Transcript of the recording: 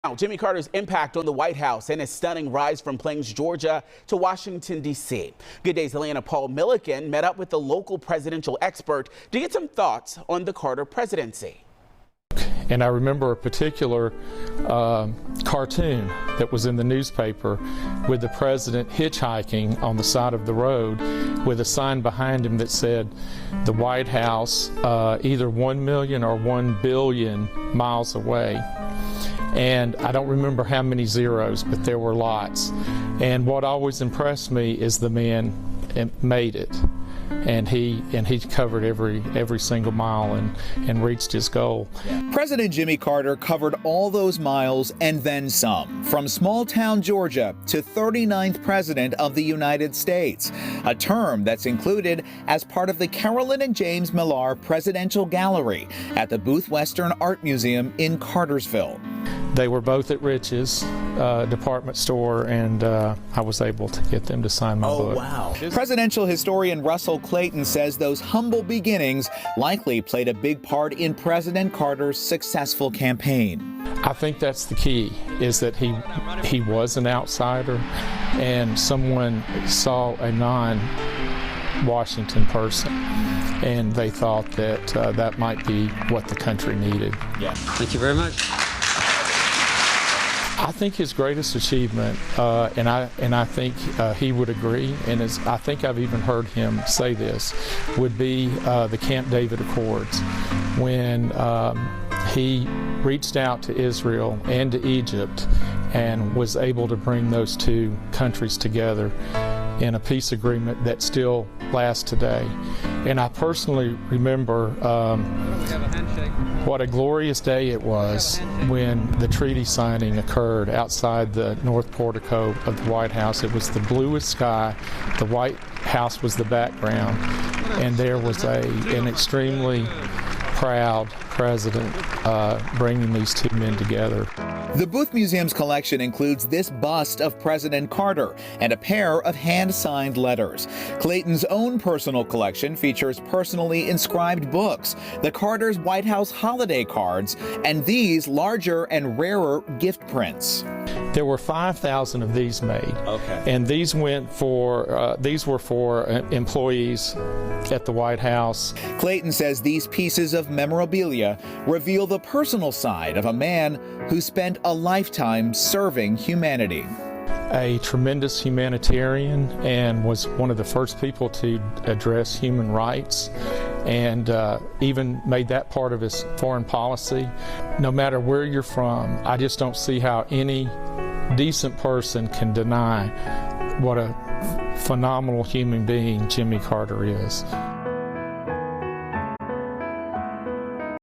Now, Jimmy Carter's impact on the White House and his stunning rise from Plains, Georgia to Washington, D.C. Good Day's Atlanta Paul Milliken met up with the local presidential expert to get some thoughts on the Carter presidency. And I remember a particular cartoon that was in the newspaper with the president hitchhiking on the side of the road with a sign behind him that said, "The White House either 1 million or 1 billion miles away." And I don't remember how many zeros, but there were lots. And what always impressed me is the man made it. And he covered every single mile and reached his goal. President Jimmy Carter covered all those miles and then some, from small town Georgia to 39th President of the United States, a term that's included as part of the Carolyn and James Millar Presidential Gallery at the Booth Western Art Museum in Cartersville. They were both at Rich's department store, and I was able to get them to sign my book. Oh, wow. Presidential historian Russell Clayton says those humble beginnings likely played a big part in President Carter's successful campaign. I think that's the key, is that he was an outsider, and someone saw a non-Washington person, and they thought that that might be what the country needed. Yeah. Thank you very much. I think his greatest achievement, and I think he would agree, and I think I've even heard him say this, would be the Camp David Accords, when he reached out to Israel and to Egypt and was able to bring those two countries together in a peace agreement that still lasts today. And I personally remember what a glorious day it was when the treaty signing occurred outside the north portico of the White House. It was the bluest sky, the White House was the background, and there was an extremely proud president bringing these two men together. The Booth Museum's collection includes this bust of President Carter and a pair of hand-signed letters. Clayton's own personal collection features personally inscribed books, the Carter's White House holiday cards, and these larger and rarer gift prints. There were 5,000 of these made, and these were for employees at the White House. Clayton says these pieces of memorabilia reveal the personal side of a man who spent a lifetime serving humanity. A tremendous humanitarian, and was one of the first people to address human rights, and even made that part of his foreign policy. No matter where you're from, I just don't see how any decent person can deny what a phenomenal human being Jimmy Carter is.